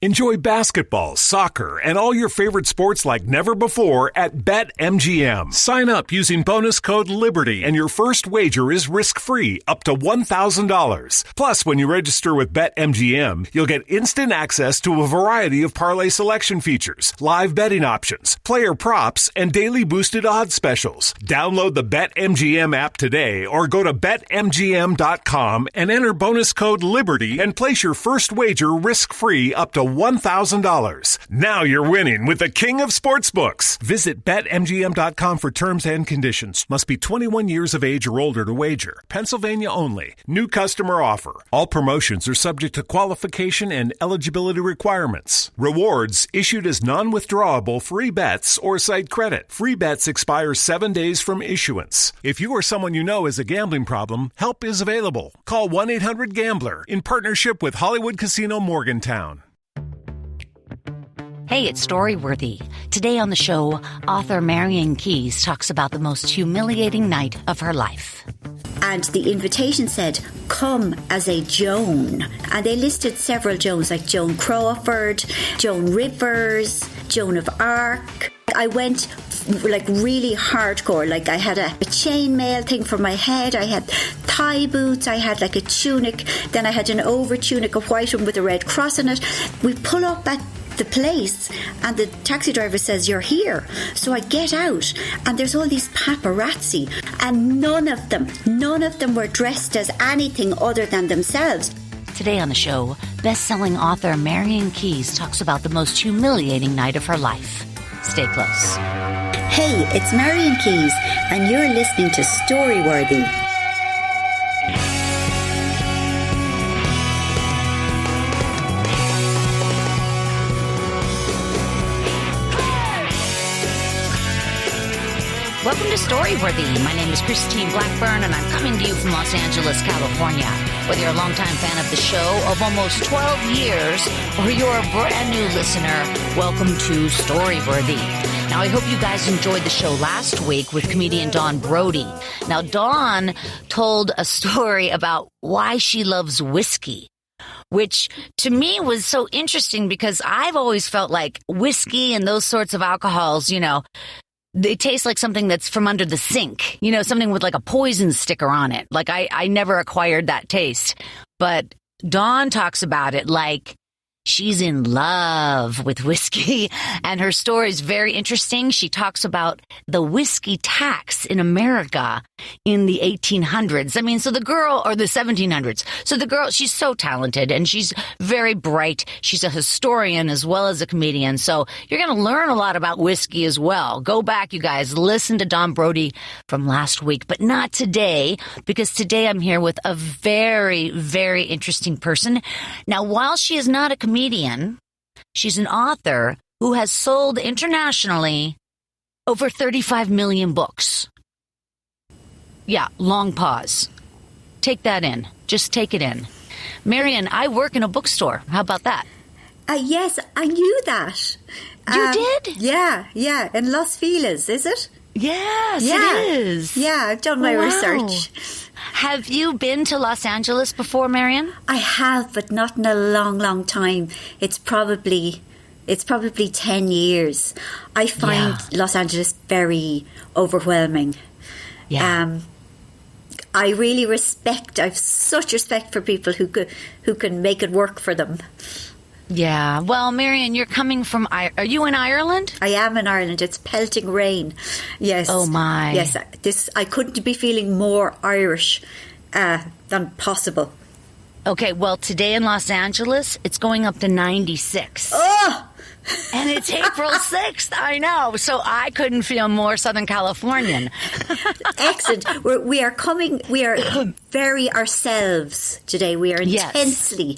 Enjoy basketball, soccer, and all your favorite sports like never before at BetMGM. Sign up using bonus code LIBERTY and your first wager is risk-free up to $1,000. Plus, when you register with BetMGM, you'll get instant access to a variety of parlay selection features, live betting options, player props, and daily boosted odds specials. Download the BetMGM app today or go to BetMGM.com and enter bonus code LIBERTY and place your first wager risk-free up to $1,000. Now you're winning with the king of sportsbooks. Visit BetMGM.com for terms and conditions. Must be 21 years of age or older to wager. Pennsylvania only. New customer offer. All promotions are subject to qualification and eligibility requirements. Rewards issued as non-withdrawable free bets or site credit. Free bets expire 7 days from issuance. If you or someone you know has a gambling problem, help is available. Call 1-800-GAMBLER in partnership with Hollywood Casino Morgantown. Hey, it's Storyworthy. Today on the show, author Marian Keyes talks about the most humiliating night of her life. And the invitation said, come as a Joan. And they listed several Joans, like Joan Crawford, Joan Rivers, Joan of Arc. I went like really hardcore. Like I had a chainmail thing for my head. I had thigh boots. I had like a tunic. Then I had an over tunic, a white one with a red cross on it. We pull up at the place and the taxi driver says, you're here. So I get out and there's all these paparazzi and none of them were dressed as anything other than themselves. Today on the show, best-selling author Marian Keyes talks about the most humiliating night of her life. Stay close. Hey, it's Marian Keyes and you're listening to Storyworthy. Welcome to Storyworthy. My name is Christine Blackburn, and I'm coming to you from Los Angeles, California. Whether you're a longtime fan of the show of almost 12 years, or you're a brand new listener, welcome to Storyworthy. Now, I hope you guys enjoyed the show last week with comedian Dawn Brody. Now, Dawn told a story about why she loves whiskey, which to me was so interesting because I've always felt like whiskey and those sorts of alcohols, they taste like something that's from under the sink, something with like a poison sticker on it. Like I never acquired that taste. But Dawn talks about it like she's in love with whiskey, and her story is very interesting. She talks about the whiskey tax in America in the 1800s. So the girl, or the 1700s. So the girl, she's so talented and she's very bright. She's a historian as well as a comedian. So you're going to learn a lot about whiskey as well. Go back, you guys, listen to Dawn Brody from last week, but not today, because today I'm here with a very, very interesting person. Now, while she is not a comedian, she's an author who has sold internationally over 35 million books. Yeah, long pause. Take that in. Just take it in. Marian, I work in a bookstore. How about that? Yes, I knew that. You did? Yeah. In Los Feliz, is it? Yes, it is. Yeah, I've done my research. Have you been to Los Angeles before, Marian? I have, but not in a long, long time. It's probably 10 years. I find Los Angeles very overwhelming. Yeah. I really I've such respect for people who can make it work for them. Yeah. Well, Marian, you're coming from, are you in Ireland? I am in Ireland. It's pelting rain. Yes. Oh, my. Yes. I couldn't be feeling more Irish than possible. Okay. Well, today in Los Angeles, it's going up to 96. Oh! And it's April 6th. I know. So I couldn't feel more Southern Californian. Excellent. We are very ourselves today. We are intensely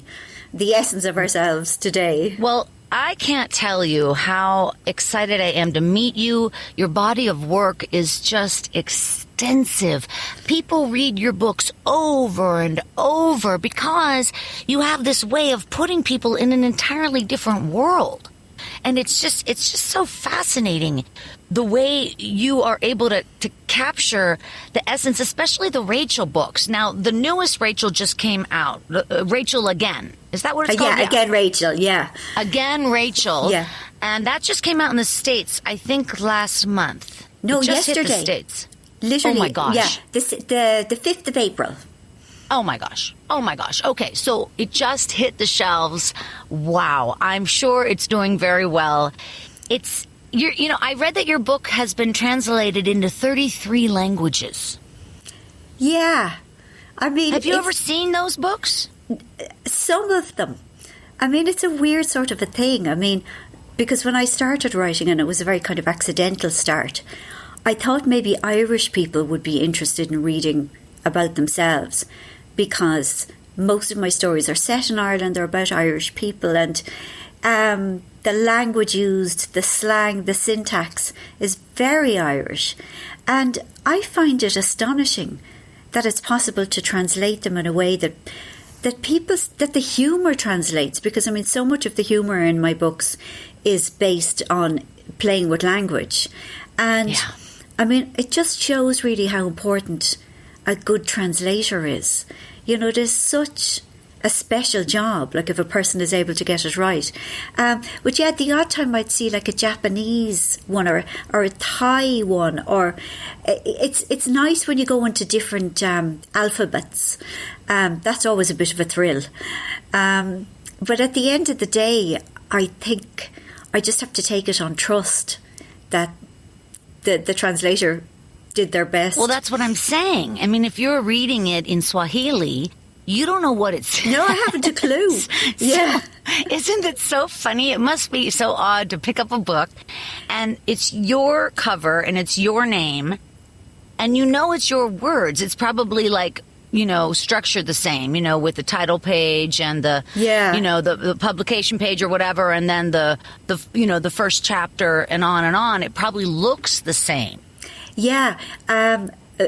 the essence of ourselves today. Well, I can't tell you how excited I am to meet you. Your body of work is just extensive. People read your books over and over because you have this way of putting people in an entirely different world. And it's just so fascinating the way you are able to capture the essence, especially the Rachel books. Now, the newest Rachel just came out, Rachel Again. Is that what it's called? Yeah, Again, Rachel, yeah. Again, Rachel. Yeah. And that just came out in the States, I think, last month. No, it just yesterday. hit the States. Literally. Oh, my gosh. Yeah, the 5th of April. Oh, my gosh. Oh, my gosh. Okay, so it just hit the shelves. Wow. I'm sure it's doing very well. I read that your book has been translated into 33 languages. Yeah. I mean... Have you ever seen those books? Some of them. I mean, it's a weird sort of a thing. I mean, because when I started writing, and it was a very kind of accidental start, I thought maybe Irish people would be interested in reading about themselves, because most of my stories are set in Ireland, they're about Irish people, and the language used, the slang, the syntax is very Irish. And I find it astonishing that it's possible to translate them in a way that the humour translates, because I mean so much of the humour in my books is based on playing with language. And I mean, it just shows really how important a good translator is. You know, there's such a special job, like if a person is able to get it right. But yeah, the odd time I'd see like a Japanese one or a Thai one, or it's nice when you go into different alphabets. That's always a bit of a thrill. But at the end of the day, I think I just have to take it on trust that the translator did their best. Well, that's what I'm saying. I mean, if you're reading it in Swahili, you don't know what it says. No, I haven't a clue. Yeah. So, isn't it so funny? It must be so odd to pick up a book and it's your cover and it's your name and you know it's your words. It's probably like, you know, structured the same, you know, with the title page and the, you know, the publication page or whatever, and then the you know, the first chapter and on and on. It probably looks the same. Yeah.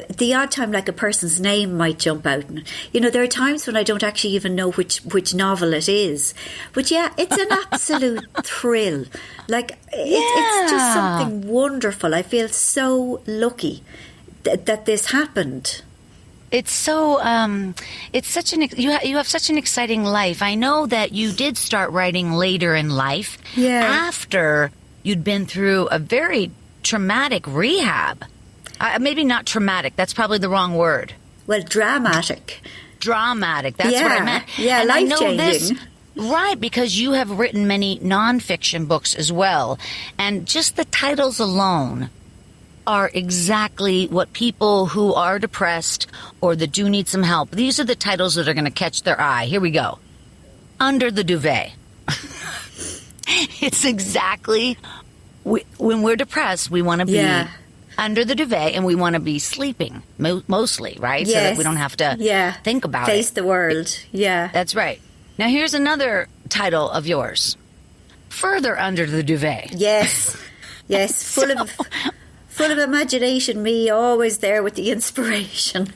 The odd time, like a person's name might jump out. And, you know, there are times when I don't actually even know which novel it is. But yeah, it's an absolute thrill. Like, it's just something wonderful. I feel so lucky that this happened. It's so, it's such you have such an exciting life. I know that you did start writing later in life. Yeah. After you'd been through a very traumatic rehab. Maybe not traumatic. That's probably the wrong word. Well, dramatic. Dramatic. That's what I meant. Yeah, and life-changing. I know this, right, because you have written many nonfiction books as well. And just the titles alone are exactly what people who are depressed or that do need some help, these are the titles that are going to catch their eye. Here we go. Under the Duvet. It's exactly, when we're depressed, we want to be under the duvet, and we want to be sleeping, mostly, right? Yes. So that we don't have to think about Face the world, That's right. Now, here's another title of yours. Further Under the Duvet. Yes, full of imagination, me, always there with the inspiration.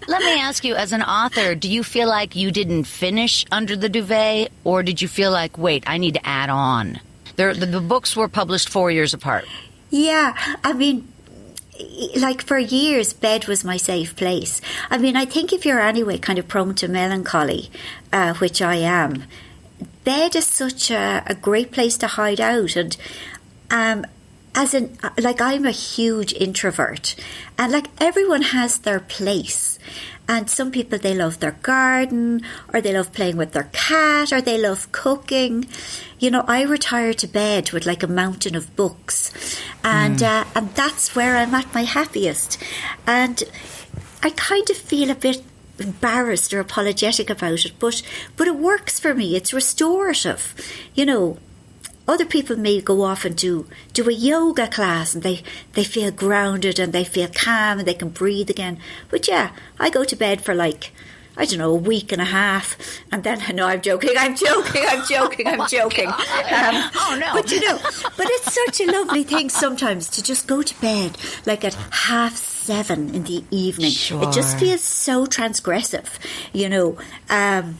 Let me ask you, as an author, do you feel like you didn't finish Under the Duvet, or did you feel like, wait, I need to add on? The books were published 4 years apart. Yeah, I mean, like for years, bed was my safe place. I mean, I think if you're anyway kind of prone to melancholy, which I am, bed is such a great place to hide out. And I'm a huge introvert, and like everyone has their place. And some people, they love their garden, or they love playing with their cat, or they love cooking. You know, I retire to bed with like a mountain of books, and that's where I'm at my happiest. And I kind of feel a bit embarrassed or apologetic about it, but it works for me. It's restorative, you know. Other people may go off and do a yoga class, and they feel grounded and they feel calm and they can breathe again. But yeah, I go to bed for like, I don't know, a week and a half, and then, no, I'm joking. Oh, no. But you know, but it's such a lovely thing sometimes to just go to bed like at 7:30 in the evening. Sure. It just feels so transgressive, you know, and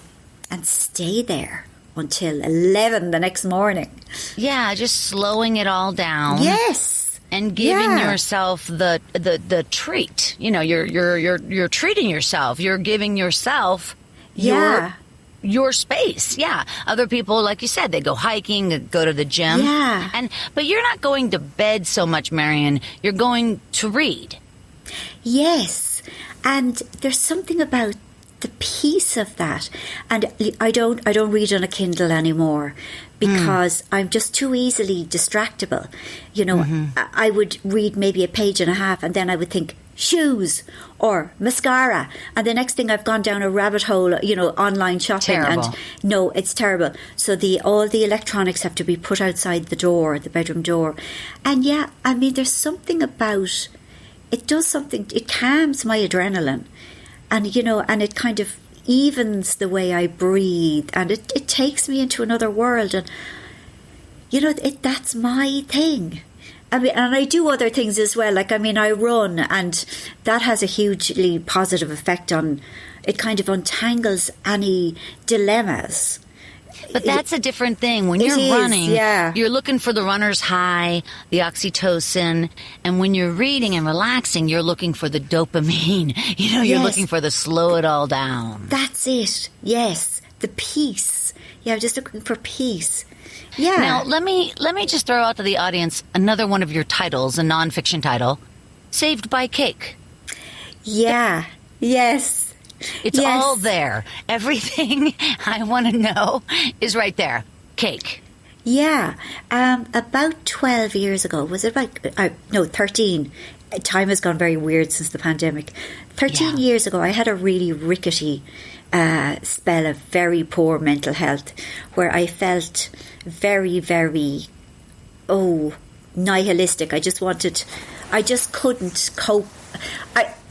stay there until 11 the next morning. Yeah, just slowing it all down. Yes. And giving yourself the treat. You know, you're treating yourself. You're giving yourself your your space. Yeah. Other people, like you said, they go hiking, go to the gym. Yeah. But you're not going to bed so much, Marian. You're going to read. Yes. And there's something about the peace of that. And I don't read on a Kindle anymore because I'm just too easily distractible. You know, I would read maybe a page and a half and then I would think shoes or mascara, and the next thing I've gone down a rabbit hole, you know, online shopping. Terrible. And no, it's terrible. So all the electronics have to be put outside the door, the bedroom door. And yeah, I mean, there's something about it does something, it calms my adrenaline. And, you know, and it kind of evens the way I breathe, and it takes me into another world. And, you know, that's my thing. I mean, and I do other things as well. Like, I mean, I run, and that has a hugely positive effect on, it kind of untangles any dilemmas. But that's a different thing. When you're running, you're looking for the runner's high, the oxytocin. And when you're reading and relaxing, you're looking for the dopamine. You know, you're looking for the slow it all down. That's it. Yes. The peace. Yeah, I'm just looking for peace. Yeah. Now, let me just throw out to the audience another one of your titles, a nonfiction title, Saved by Cake. Yeah. Yes. It's all there. Everything I want to know is right there. Cake. Yeah. About 12 years ago, was it about, 13. Time has gone very weird since the pandemic. 13 years ago, I had a really rickety spell of very poor mental health where I felt very, very, nihilistic. I just couldn't cope.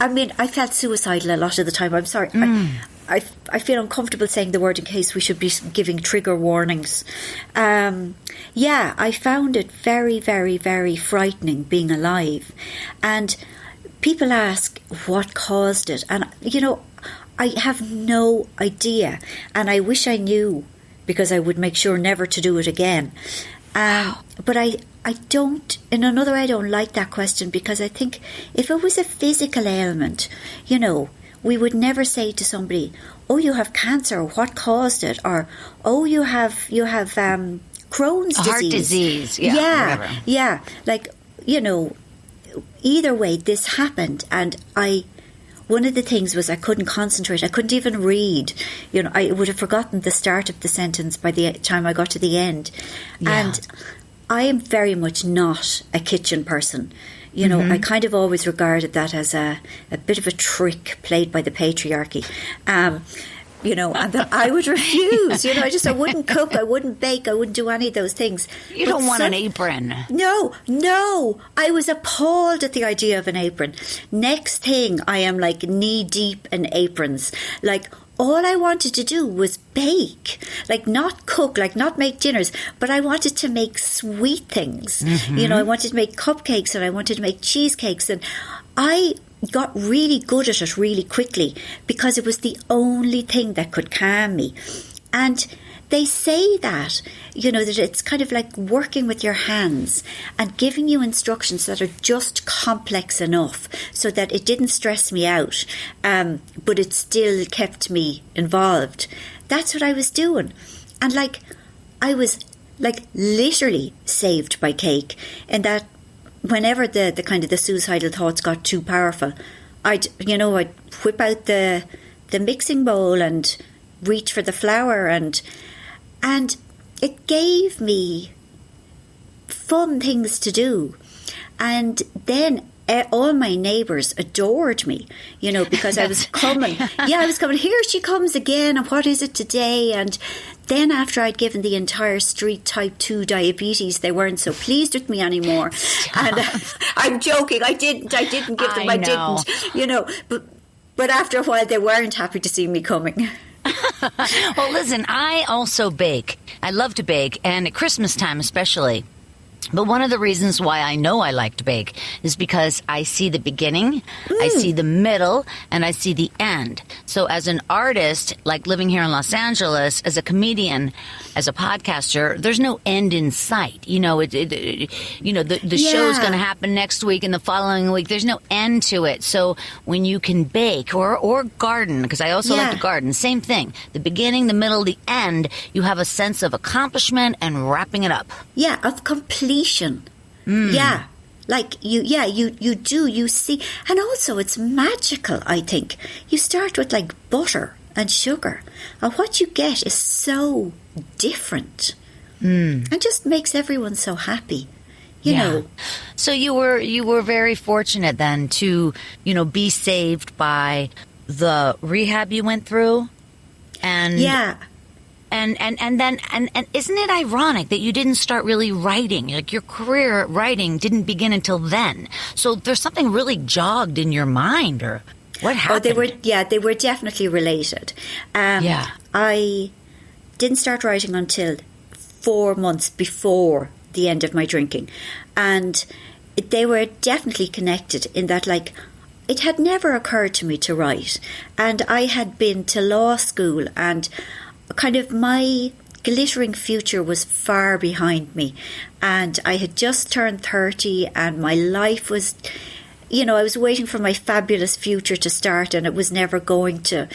I mean, I felt suicidal a lot of the time. I'm sorry. I feel uncomfortable saying the word in case we should be giving trigger warnings. I found it very, very, very frightening being alive. And people ask what caused it. And, you know, I have no idea. And I wish I knew, because I would make sure never to do it again. But I don't, in another way, I don't like that question, because I think if it was a physical ailment, you know, we would never say to somebody, oh, you have cancer, what caused it? Or, oh, you have Crohn's disease. Heart disease. Yeah. Yeah. Like, you know, either way, this happened. And one of the things was I couldn't concentrate. I couldn't even read. You know, I would have forgotten the start of the sentence by the time I got to the end. Yeah. And I am very much not a kitchen person. You know, I kind of always regarded that as a bit of a trick played by the patriarchy. You know, and that I would refuse. You know, I wouldn't cook, I wouldn't bake, I wouldn't do any of those things. You don't want an apron. No. I was appalled at the idea of an apron. Next thing, I am like knee deep in aprons. Like, all I wanted to do was bake, like not cook, like not make dinners, but I wanted to make sweet things. You know, I wanted to make cupcakes and I wanted to make cheesecakes, and I got really good at it really quickly because it was the only thing that could calm me. And they say that, you know, that it's kind of like working with your hands and giving you instructions that are just complex enough so that it didn't stress me out, but it still kept me involved. That's what I was doing. And like, I was like literally saved by cake, in that whenever the kind of the suicidal thoughts got too powerful, I'd whip out the mixing bowl and reach for the flour, and it gave me fun things to do. And then all my neighbours adored me, you know, because I was coming. I was coming, here she comes again, and what is it today? And then after I'd given the entire street type 2 diabetes, they weren't so pleased with me anymore. And I'm joking, I didn't give them, I didn't, you know, but after a while they weren't happy to see me coming. Well, listen, I also bake. I love to bake, and at Christmas time especially. But one of the reasons why I know I like to bake is because I see the beginning, I see the middle, and I see the end. So as an artist, like living here in Los Angeles, as a comedian, as a podcaster, there's no end in sight. You know, the show's going to happen next week and the following week. There's no end to it. So when you can bake or garden, because I also like to garden, same thing. The beginning, the middle, the end, you have a sense of accomplishment and wrapping it up. Yeah, of completion. Yeah. Like you do, you see. And also it's magical, I think. You start with like butter and sugar. And what you get is so different. And just makes everyone so happy. You know. So you were very fortunate then to, be saved by the rehab you went through. And And then isn't it ironic that you didn't start really writing? Like your career at writing didn't begin until then. So there's something really jogged in your mind, or what happened? They were definitely related. I didn't start writing until 4 months before the end of my drinking, and they were definitely connected in that, like, it had never occurred to me to write, and I had been to law school, and kind of my glittering future was far behind me, and I had just turned 30, and my life was, I was waiting for my fabulous future to start, and it was never going to.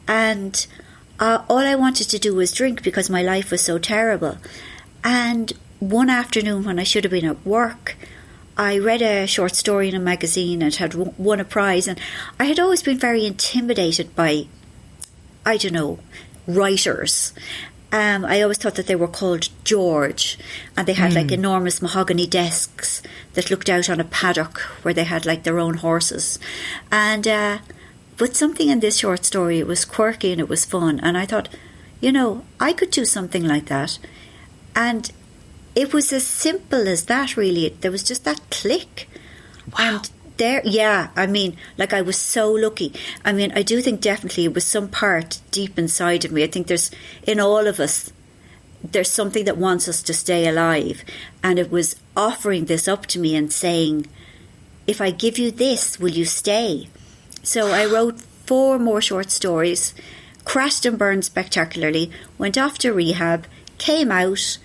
And all I wanted to do was drink because my life was so terrible. And one afternoon when I should have been at work, I read a short story in a magazine and had won a prize, and I had always been very intimidated by, I don't know, writers. I always thought that they were called George, and they had like enormous mahogany desks that looked out on a paddock where they had like their own horses. And but something in this short story, it was quirky and it was fun, and I thought, I could do something like that. And it was as simple as that, really. There was just that click. Wow. And I was so lucky. I mean, I do think definitely it was some part deep inside of me. I think there's, in all of us, there's something that wants us to stay alive. And it was offering this up to me and saying, if I give you this, will you stay? So I wrote 4 more short stories, crashed and burned spectacularly, went off to rehab, came out,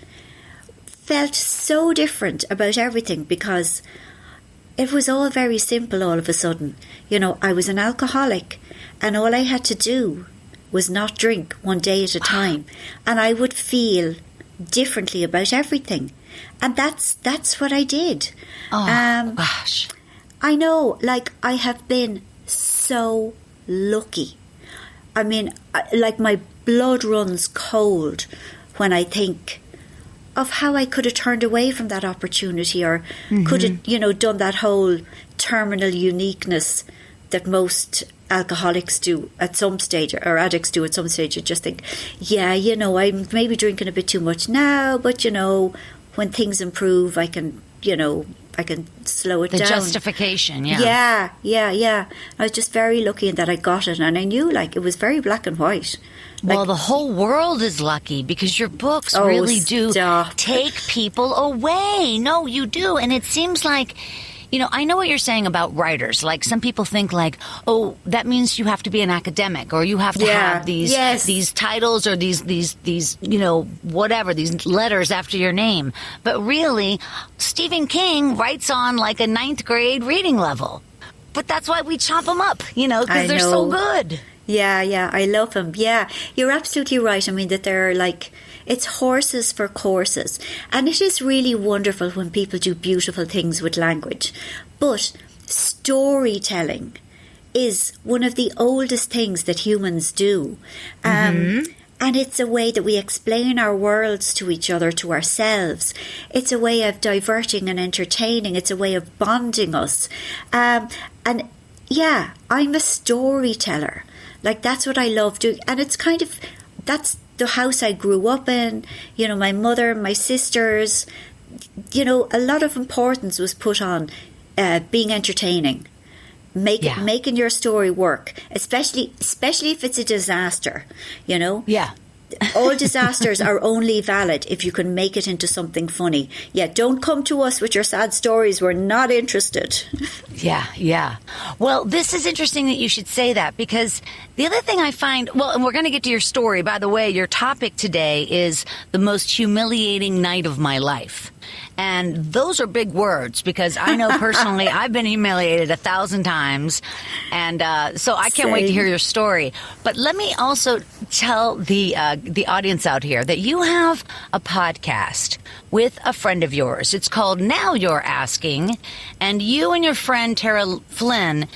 felt so different about everything because it was all very simple all of a sudden. I was an alcoholic, and all I had to do was not drink one day at a time, and I would feel differently about everything. And that's what I did. Oh, gosh. I know, like, I have been so lucky. I mean, like, my blood runs cold when I think of how I could have turned away from that opportunity, or could have, done that whole terminal uniqueness that most alcoholics do at some stage, or addicts do at some stage. You just think, I'm maybe drinking a bit too much now, but, when things improve, I can slow it down. The justification, yeah. Yeah. I was just very lucky in that I got it, and I knew, like, it was very black and white. Well, the whole world is lucky because your books really do take people away. No, you do. And it seems like, I know what you're saying about writers. Like, some people think like, oh, that means you have to be an academic, or you have to have these titles, or these whatever, these letters after your name. But really, Stephen King writes on like a 9th grade reading level. But that's why we chop them up, because they're so good. Yeah, I love them. Yeah, you're absolutely right. I mean, that they're like, it's horses for courses. And it is really wonderful when people do beautiful things with language. But storytelling is one of the oldest things that humans do. And it's a way that we explain our worlds to each other, to ourselves. It's a way of diverting and entertaining. It's a way of bonding us. I'm a storyteller. Like, that's what I love doing. And it's kind of, that's the house I grew up in. My mother, my sisters, a lot of importance was put on being entertaining, making your story work, especially if it's a disaster, Yeah. All disasters are only valid if you can make it into something funny. Yeah, don't come to us with your sad stories. We're not interested. Yeah. Well, this is interesting that you should say that, because the other thing I find, well, and we're going to get to your story. By the way, your topic today is the most humiliating night of my life. And those are big words, because I know personally I've been humiliated 1,000 times. And so I can't wait to hear your story. But let me also tell the audience out here that you have a podcast with a friend of yours. It's called Now You're Asking. And you and your friend Tara Flynn,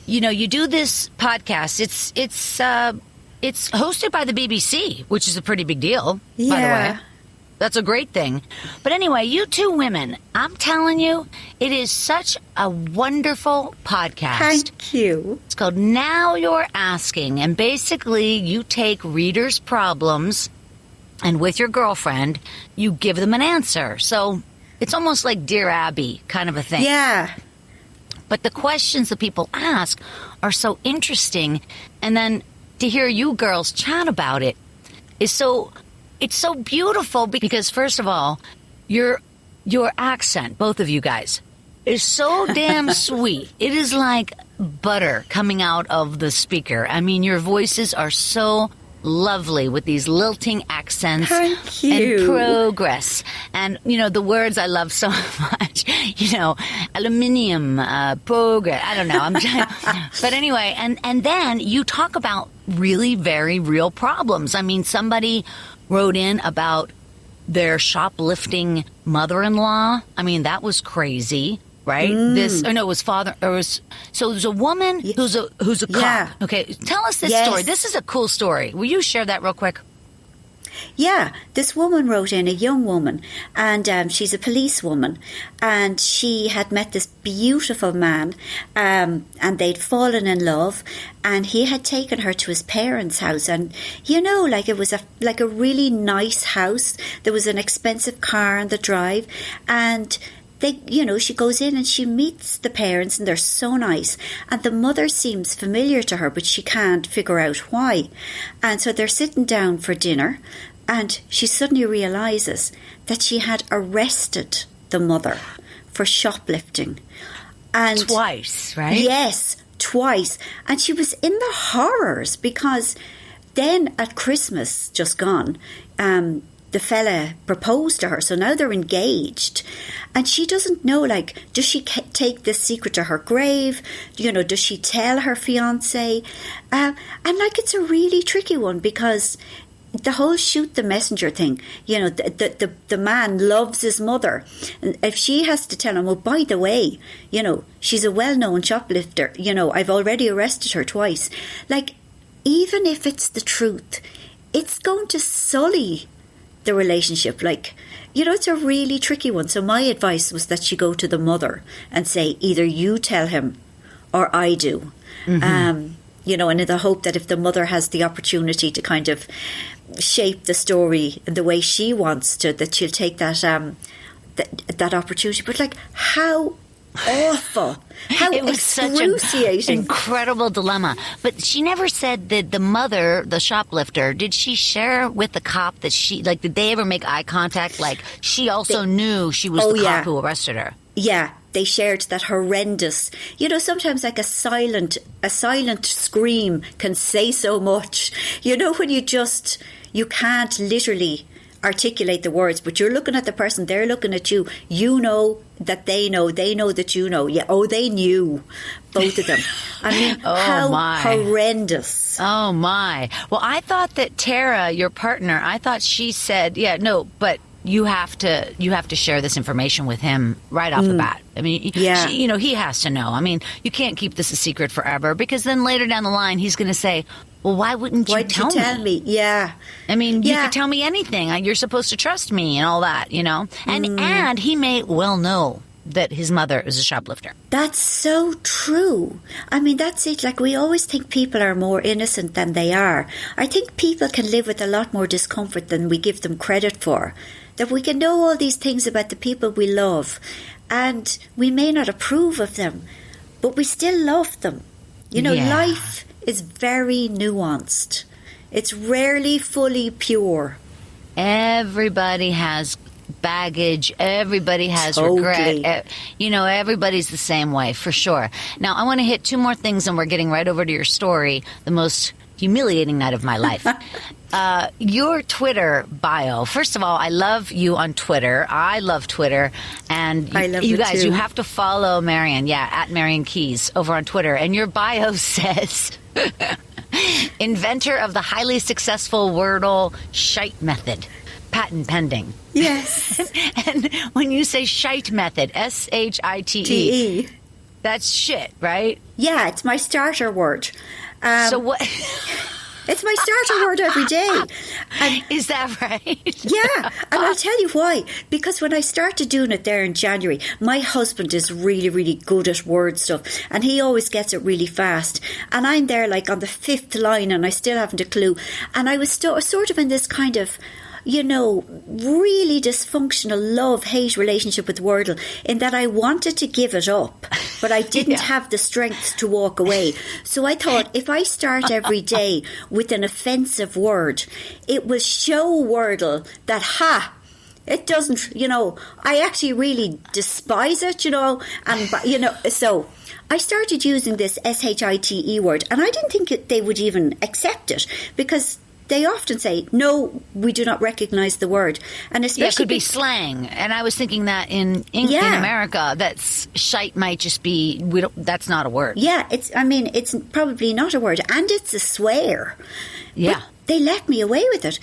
you do this podcast. It's hosted by the BBC, which is a pretty big deal, by the way. That's a great thing. But anyway, you two women, I'm telling you, it is such a wonderful podcast. Thank you. It's called Now You're Asking. And basically, you take readers' problems, and with your girlfriend, you give them an answer. So it's almost like Dear Abby kind of a thing. Yeah. But the questions that people ask are so interesting. And then to hear you girls chat about it is so... It's so beautiful because, first of all, your accent, both of you guys, is so damn sweet. It is like butter coming out of the speaker. I mean, your voices are so lovely with these lilting accents. Thank you. And progress. And, the words I love so much. Aluminium, progress. I don't know. But anyway, and then you talk about really very real problems. I mean, somebody wrote in about their shoplifting mother-in-law. I mean, that was crazy, right? It was father. So there's a woman who's a cop. Yeah. Okay, tell us this story. This is a cool story. Will you share that real quick? Yeah, this woman wrote in, a young woman, and she's a policewoman, and she had met this beautiful man, and they'd fallen in love, and he had taken her to his parents' house, and it was a really nice house. There was an expensive car on the drive, and she goes in and she meets the parents, and they're so nice. And the mother seems familiar to her, but she can't figure out why. And so they're sitting down for dinner, and she suddenly realises that she had arrested the mother for shoplifting. And twice, right? Yes, twice. And she was in the horrors, because then at Christmas, just gone, the fella proposed to her, so now they're engaged, and she doesn't know, does she take this secret to her grave? Does she tell her fiancé? And it's a really tricky one, because the whole shoot the messenger thing, the man loves his mother, and if she has to tell him, oh, by the way, she's a well-known shoplifter, I've already arrested her twice, even if it's the truth, it's going to sully the relationship. It's a really tricky one. So my advice was that she go to the mother and say, either you tell him or I do. Mm-hmm. And in the hope that if the mother has the opportunity to kind of shape the story in the way she wants to, that she'll take that that opportunity. But how awful. How it was excruciating. Such an incredible dilemma. But she never said that the mother, the shoplifter, did she share with the cop that she, did they ever make eye contact? She also knew she was the cop who arrested her. Yeah. They shared that horrendous, sometimes a silent scream can say so much. When you can't literally articulate the words, but you're looking at the person, they're looking at you, that they know that you know. Yeah, they knew, both of them. I mean, horrendous. Oh my. Well, I thought that Tara, your partner, I thought she said, but you have to share this information with him right off the bat. I mean, he has to know. I mean, you can't keep this a secret forever, because then later down the line, he's going to say, well, why wouldn't you tell me? Yeah. I mean, you could tell me anything. You're supposed to trust me and all that, And he may well know that his mother is a shoplifter. That's so true. I mean, that's it. We always think people are more innocent than they are. I think people can live with a lot more discomfort than we give them credit for. That we can know all these things about the people we love, and we may not approve of them, but we still love them. Life is very nuanced. It's rarely fully pure. Everybody has baggage. Everybody has Totally. regret. Everybody's the same way, for sure. Now, I want to hit two more things, and we're getting right over to your story, the most humiliating night of my life. Your Twitter bio. First of all, I love you on Twitter. I love Twitter. And I love you it guys, too. you have to follow Marian. Yeah, at Marian Keyes over on Twitter. And your bio says, inventor of the highly successful Wordle shite method. Patent pending. Yes. And when you say shite method, shite, T-E. that's shit, right? Yeah, it's my starter word. So what? It's my starter word every day. And Is that right? yeah, and I'll tell you why. Because when I started doing it there in January, my husband is really, really good at word stuff, and he always gets it really fast. And I'm there like on the fifth line, and I still haven't a clue. And I was sort of in this kind of, really dysfunctional love-hate relationship with Wordle, in that I wanted to give it up, but I didn't have the strength to walk away. So I thought, if I start every day with an offensive word, it will show Wordle that, it doesn't, I actually really despise it, so I started using this shite word, and I didn't think they would even accept it, because they often say, no, we do not recognize the word. And especially it could be slang. And I was thinking that in America, that shite might just be, that's not a word. Yeah, it's probably not a word. And it's a swear. Yeah. But they let me away with it.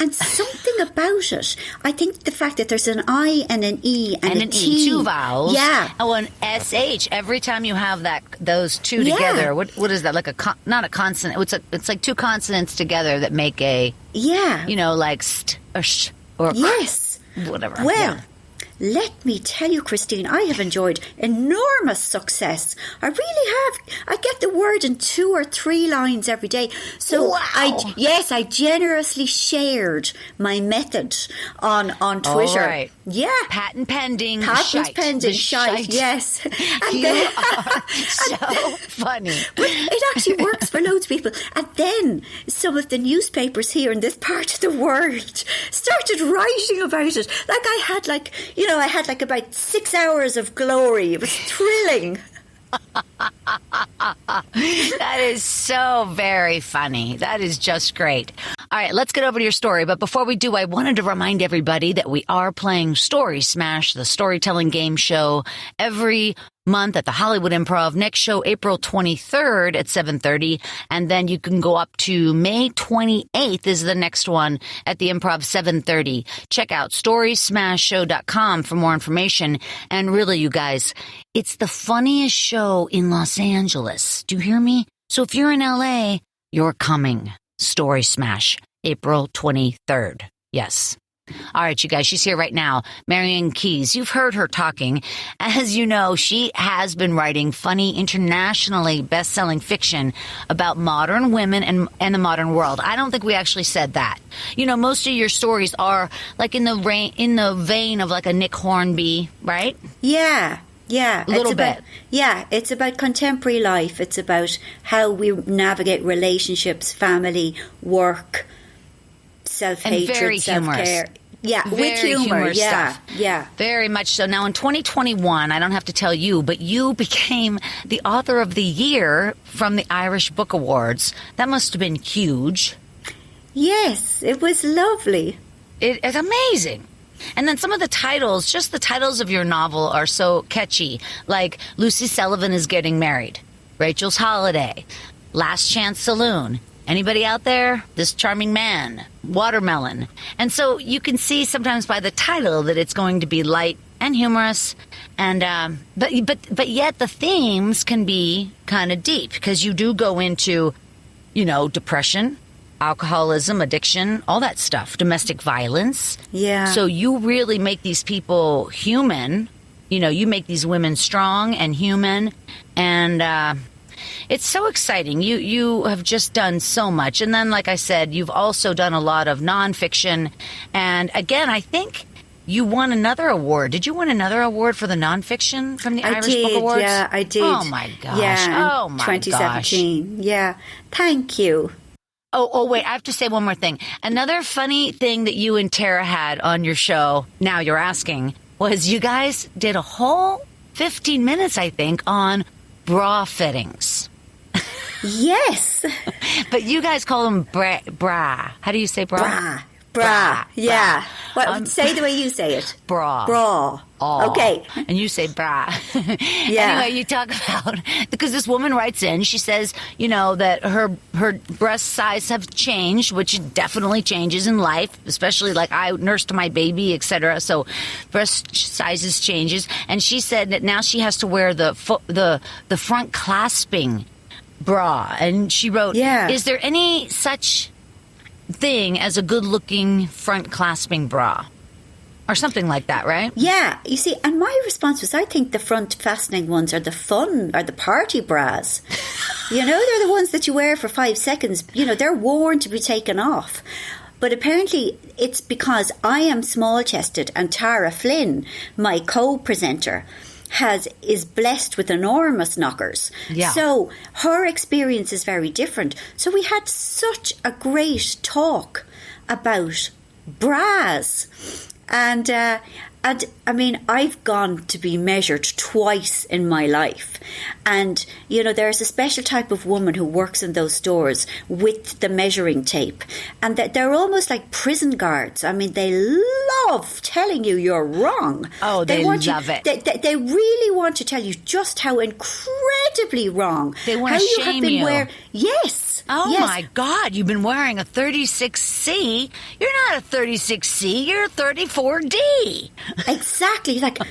And something about it, I think the fact that there's an I and an E and a T. two vowels. Yeah. Oh, an SH. Every time you have those two together, what is that? Like not a consonant. It's like two consonants together that make a, like st or sh or yes. Whatever. Well, yeah. Let me tell you, Christine, I have enjoyed enormous success. I really have. I get the word in 2 or 3 lines every day. So wow. I generously shared my method on Twitter. All right. Yeah. Patent pending. Patent pending. Shite. Yes. And you are so funny. But it actually works for loads of people. And then some of the newspapers here in this part of the world started writing about it. Like I had I had about 6 hours of glory. It was thrilling. That is so very funny. That is just great. All right, let's get over to your story. But before we do, I wanted to remind everybody that we are playing Story Smash, the storytelling game show, every month at the Hollywood Improv. Next show, April 23rd at 7:30. And then you can go up to May 28th is the next one at the Improv, 7:30. Check out storysmashshow.com for more information. And really, you guys, it's the funniest show in Los Angeles. Do you hear me? So if you're in LA, you're coming. Story Smash, April 23rd. Yes. All right, you guys, she's here right now. Marian Keyes, you've heard her talking. As you know, she has been writing funny, internationally best-selling fiction about modern women and the modern world. I don't think we actually said that. Most of your stories are like in the vein of like a Nick Hornby, right? Yeah. Yeah, a little bit. Yeah, it's about contemporary life. It's about how we navigate relationships, family, work, self-hatred, self-care. Yeah, very with humor. Yeah, stuff. Yeah. Very much so. Now, in 2021, I don't have to tell you, but you became the author of the year from the Irish Book Awards. That must have been huge. Yes, it was lovely. It's amazing. And then some of the titles, just the titles of your novel are so catchy, like Lucy Sullivan is Getting Married, Rachel's Holiday, Last Chance Saloon, Anybody out there? This Charming Man, Watermelon. And so you can see sometimes by the title that it's going to be light and humorous, and but yet the themes can be kind of deep, because you do go into, depression, alcoholism, addiction, all that stuff, domestic violence. Yeah. So you really make these people human. You make these women strong and human, and it's so exciting. You have just done so much. And then, like I said, you've also done a lot of nonfiction. And again, I think you won another award. Did you win another award for the nonfiction from the Irish Book Awards? Yeah, I did. Oh, my gosh. Yeah, oh, my 2017. Gosh. Yeah. Thank you. Oh, wait, I have to say one more thing. Another funny thing that you and Tara had on your show, Now You're Asking, was you guys did a whole 15 minutes, I think, on bra fittings. Yes. But you guys call them bra. How do you say bra? Bra. Yeah. What, say the way you say it. Bra. Oh. Okay. And you say bra. Yeah. Anyway, you talk about, because this woman writes in, she says, that her breast size have changed, which definitely changes in life, especially like I nursed my baby, etc. So breast sizes changes. And she said that now she has to wear the front clasping bra. And she wrote, is there any such thing as a good-looking front clasping bra? Or something like that, right? Yeah. You see, and my response was, I think the front fastening ones are the fun, or the party bras. They're the ones that you wear for 5 seconds. They're worn to be taken off. But apparently it's because I am small-chested and Tara Flynn, my co-presenter, is blessed with enormous knockers. Yeah. So her experience is very different. So we had such a great talk about bras. And I mean, I've gone to be measured twice in my life. And, there's a special type of woman who works in those stores with the measuring tape. And they're almost like prison guards. I mean, they love telling you you're wrong. Oh, they love it. They really want to tell you just how incredibly wrong. They want to shame you. Yes. Oh, yes. My God, you've been wearing a 36C. You're not a 36C, you're a 34D. Exactly. Like, have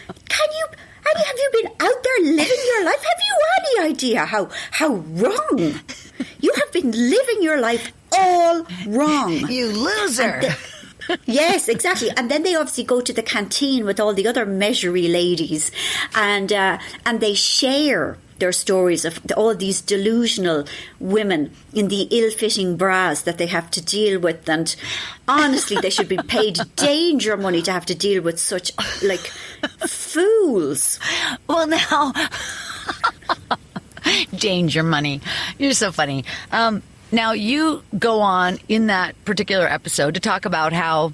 you been out there living your life? Have you any idea how wrong? You have been living your life all wrong. You loser. Yes, exactly. And then they obviously go to the canteen with all the other measury ladies and they share their stories of all these delusional women in the ill-fitting bras that they have to deal with. And honestly, they should be paid danger money to have to deal with such, fools. Well, now... danger money. You're so funny. Now, you go on in that particular episode to talk about how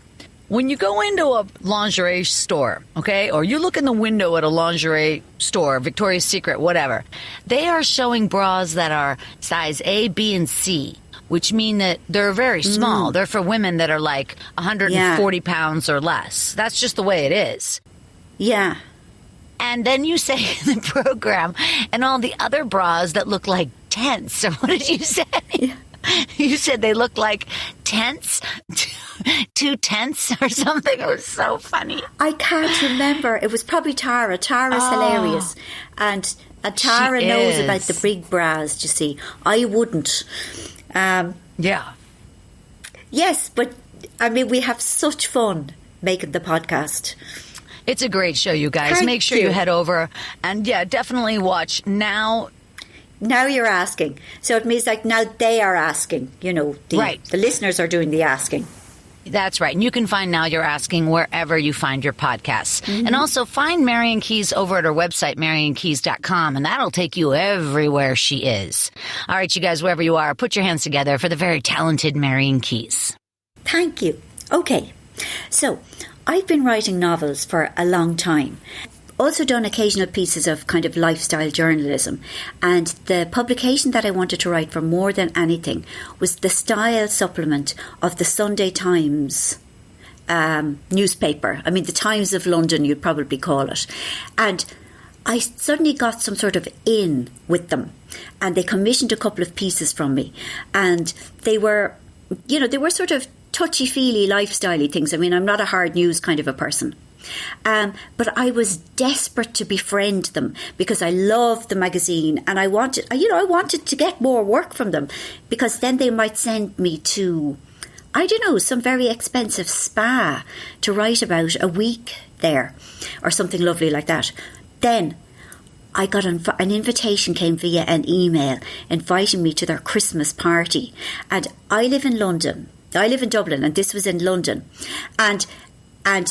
when you go into a lingerie store, okay, or you look in the window at a lingerie store, Victoria's Secret, whatever, they are showing bras that are size A, B, and C, which mean that they're very small. They're for women that are like 140 pounds or less. That's just the way it is. Yeah. And then you say in the program, and all the other bras that look like tents, or what did you say? Yeah. You said they look like tents, 2 tents or something. It was so funny. I can't remember. It was probably Tara. Tara's hilarious. And Tara knows about the big bras, you see. I wouldn't. Yeah. Yes, but I mean, we have such fun making the podcast. It's a great show, you guys. Thank Make sure you head over and, definitely watch Now. Now you're asking. So it means like now they are asking, right. The listeners are doing the asking. That's right. And you can find Now You're Asking wherever you find your podcasts. Mm-hmm. And also find Marian Keyes over at her website, mariankeyes.com, and that'll take you everywhere she is. All right, you guys, wherever you are, put your hands together for the very talented Marian Keyes. Thank you. Okay. So I've been writing novels for a long time. Also done occasional pieces of kind of lifestyle journalism. And the publication that I wanted to write for more than anything was the style supplement of the Sunday Times newspaper. I mean, the Times of London, you'd probably call it. And I suddenly got some sort of in with them. And they commissioned a couple of pieces from me. And they were, they were sort of touchy-feely, lifestyle-y things. I mean, I'm not a hard news kind of a person. But I was desperate to befriend them because I loved the magazine and I wanted to get more work from them because then they might send me to, some very expensive spa to write about a week there or something lovely like that. Then I got an invitation came via an email inviting me to their Christmas party. And I live in London. I live in Dublin and this was in London. And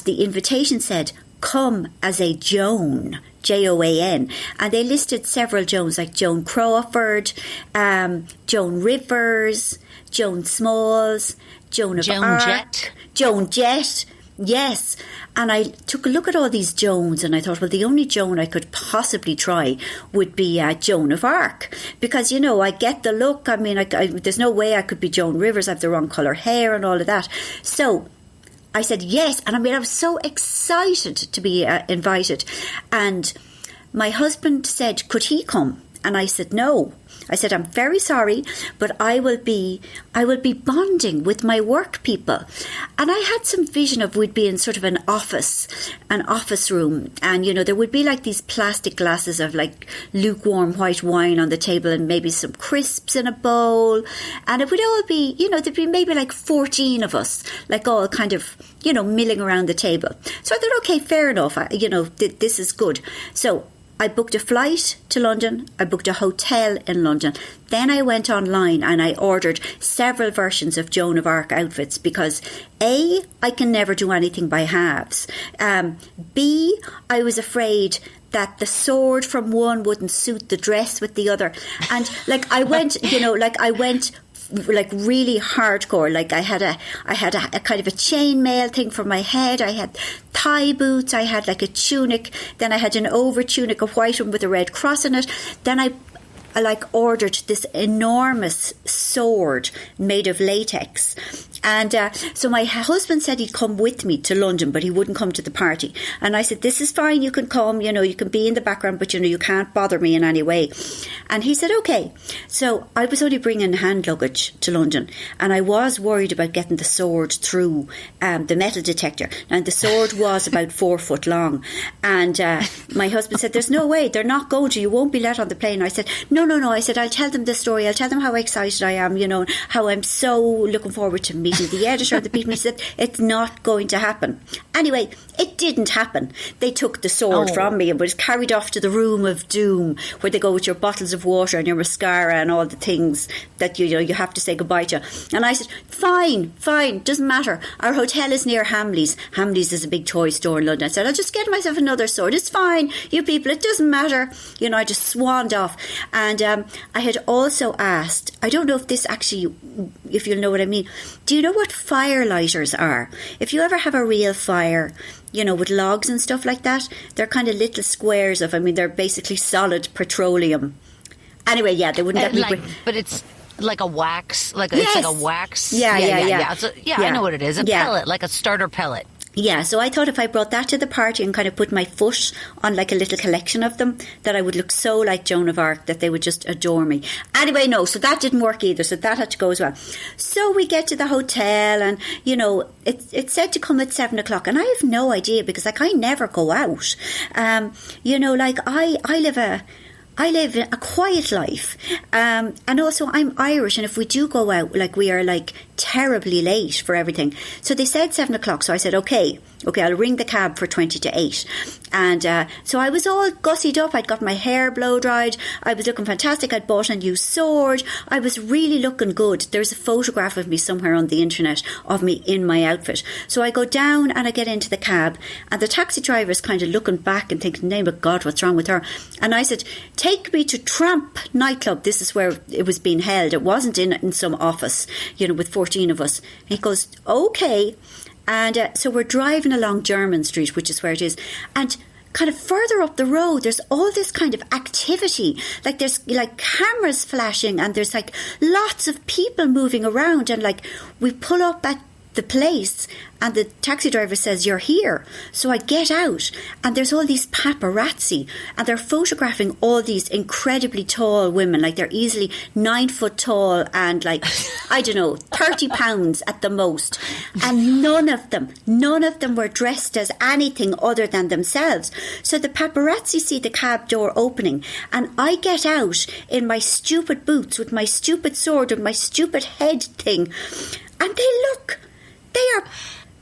the invitation said, come as a Joan, Joan, and they listed several Joans like Joan Crawford, Joan Rivers, Joan Smalls, Joan of Arc, Joan Jett. Yes, and I took a look at all these Joans and I thought, well, the only Joan I could possibly try would be Joan of Arc, because, you know, I get the look. I mean, there's no way I could be Joan Rivers. I have the wrong colour hair and all of that. So I said yes, and I mean, I was so excited to be invited. And my husband said, could he come? And I said no. I said, I'm very sorry, but I will be bonding with my work people. And I had some vision of we'd be in sort of an office room. And, you know, there would be like these plastic glasses of like lukewarm white wine on the table and maybe some crisps in a bowl. And it would all be, you know, there'd be maybe like 14 of us, like all kind of, you know, milling around the table. So I thought, okay, fair enough. You know, this is good. So I booked a flight to London. I booked a hotel in London. Then I went online and I ordered several versions of Joan of Arc outfits because A, I can never do anything by halves. B, I was afraid that the sword from one wouldn't suit the dress with the other. And like I went, you know, like really hardcore. Like I had a kind of a chainmail thing for my head. I had thigh boots. I had like a tunic. Then I had an over tunic, a white one with a red cross on it. Then I like ordered this enormous sword made of latex. And so my husband said he'd come with me to London, but he wouldn't come to the party. And I said, this is fine, you can come, you know, you can be in the background, but, you know, you can't bother me in any way. And he said, okay. So I was only bringing hand luggage to London, and I was worried about getting the sword through the metal detector. And the sword was about 4 foot long. And my husband said, there's no way, they're not going to, you won't be let on the plane. I said, no. I said, I'll tell them the story. I'll tell them how excited I am, you know, how I'm so looking forward to meeting the editor of the people. He said, it's not going to happen. Anyway, it didn't happen. They took the sword from me and was carried off to the room of doom, where they go with your bottles of water and your mascara and all the things that, you know, you have to say goodbye to. And I said, fine, doesn't matter. Our hotel is near Hamleys. Hamleys is a big toy store in London. I said, I'll just get myself another sword. It's fine, you people, it doesn't matter. You know, I just swanned off. And I had also asked, I don't know if this actually, if you'll know what I mean, do you know what fire lighters are? If you ever have a real fire, you know, with logs and stuff like that, they're kind of little squares of, I mean, they're basically solid petroleum. Anyway, yeah, they wouldn't let me... But it's like a wax, yes. It's like a wax. Yeah. So, I know what it is. A pellet, like a starter pellet. Yeah, so I thought if I brought that to the party and kind of put my foot on like a little collection of them, that I would look so like Joan of Arc that they would just adore me. Anyway, no, so that didn't work either, so that had to go as well. So we get to the hotel and, you know, it's said to come at 7 o'clock and I have no idea because, like, I never go out. You know, like I live a quiet life, and also I'm Irish, and if we do go out, like, we are like terribly late for everything. So they said 7 o'clock, so I said okay, I'll ring the cab for 20 to 8. And so I was all gussied up. I'd got my hair blow dried. I was looking fantastic. I'd bought a new sword. I was really looking good. There's a photograph of me somewhere on the internet of me in my outfit. So I go down and I get into the cab, and the taxi driver's kind of looking back and thinking, name of God, what's wrong with her? And I said, take me to Tramp nightclub. This is where it was being held. It wasn't in some office, you know, with 14 of us. And he goes, okay. And so we're driving along Jermyn Street, which is where it is. And kind of further up the road, there's all this kind of activity. Like, there's like cameras flashing and there's like lots of people moving around. And like, we pull up at the place and the taxi driver says, you're here. So I get out and there's all these paparazzi and they're photographing all these incredibly tall women. Like, they're easily 9 foot tall and like, I don't know, 30 pounds at the most. And none of them were dressed as anything other than themselves. So the paparazzi see the cab door opening and I get out in my stupid boots with my stupid sword and my stupid head thing. And they are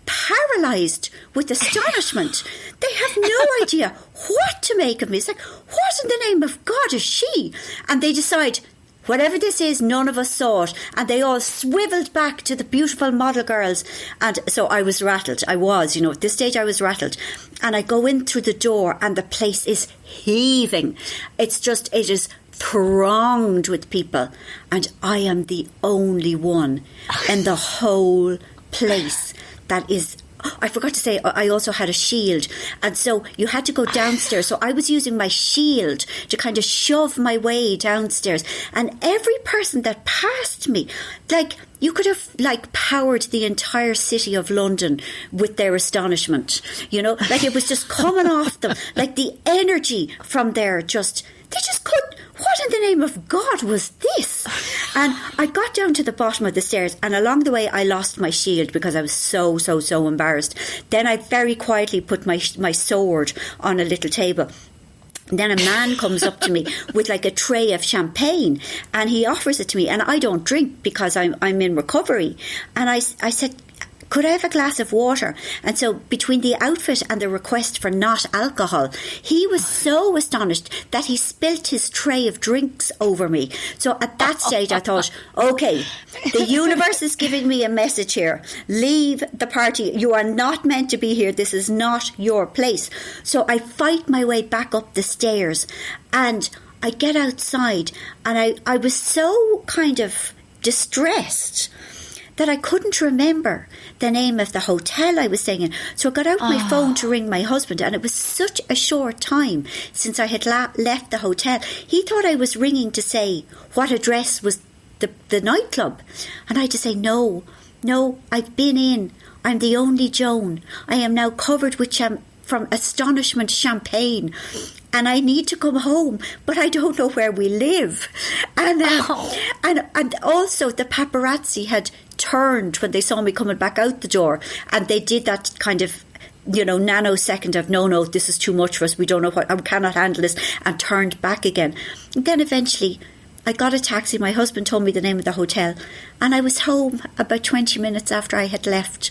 paralysed with astonishment. They have no idea what to make of me. It's like, what in the name of God is she? And they decide, Whatever this is, none of us saw it. And they all swiveled back to the beautiful model girls. And so I was rattled. I was, at this stage I was rattled. And I go in through the door and the place is heaving. It is thronged with people. And I am the only one in the whole place that is... I forgot to say, I also had a shield. And so you had to go downstairs. So I was using my shield to kind of shove my way downstairs. And every person that passed me, you could have, powered the entire city of London with their astonishment. It was just coming off them. The energy from there they just couldn't. What in the name of God was this? And I got down to the bottom of the stairs, and along the way I lost my shield because I was so embarrassed. Then I very quietly put my sword on a little table. Then a man comes up to me with a tray of champagne, and he offers it to me, and I don't drink because I'm in recovery. And I said, could I have a glass of water? And so between the outfit and the request for not alcohol, he was so astonished that he spilt his tray of drinks over me. So at that stage I thought, okay, the universe is giving me a message here. Leave the party. You are not meant to be here. This is not your place. So I fight my way back up the stairs and I get outside, and I was so kind of distressed that I couldn't remember the name of the hotel I was staying in. So I got out my phone to ring my husband, and it was such a short time since I had left the hotel. He thought I was ringing to say what address was the nightclub. And I had to say, no, I've been in. I'm the only Joan. I am now covered with from astonishment champagne. And I need to come home, but I don't know where we live. And also the paparazzi had turned when they saw me coming back out the door, and they did that kind of nanosecond of no, this is too much for us, we don't know I cannot handle this, and turned back again. And then eventually I got a taxi. My husband told me the name of the hotel, and I was home about 20 minutes after I had left.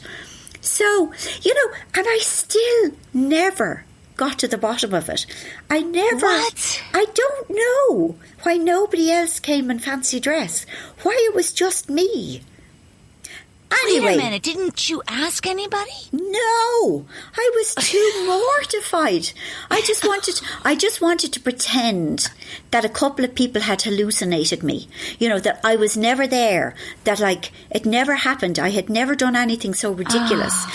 So, and I still never got to the bottom of it. I don't know why nobody else came in fancy dress, why it was just me. Anyway, wait a minute, didn't you ask anybody? No, I was too mortified. I just wanted to pretend that a couple of people had hallucinated me. That I was never there, that it never happened. I had never done anything so ridiculous,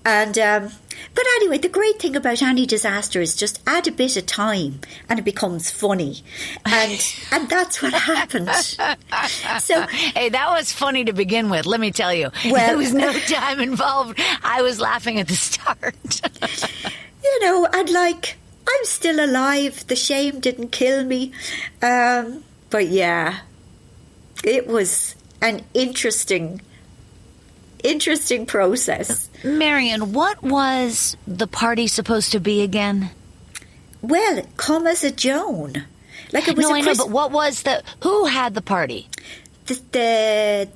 and but anyway, the great thing about any disaster is just add a bit of time and it becomes funny. And that's what happened. So, hey, that was funny to begin with, let me tell you. Well, there was no time involved. I was laughing at the start. And I'm still alive. The shame didn't kill me. But yeah, it was an interesting process. Marian, what was the party supposed to be again? Well, come as a Joan. It was I know, but what was who had the party? The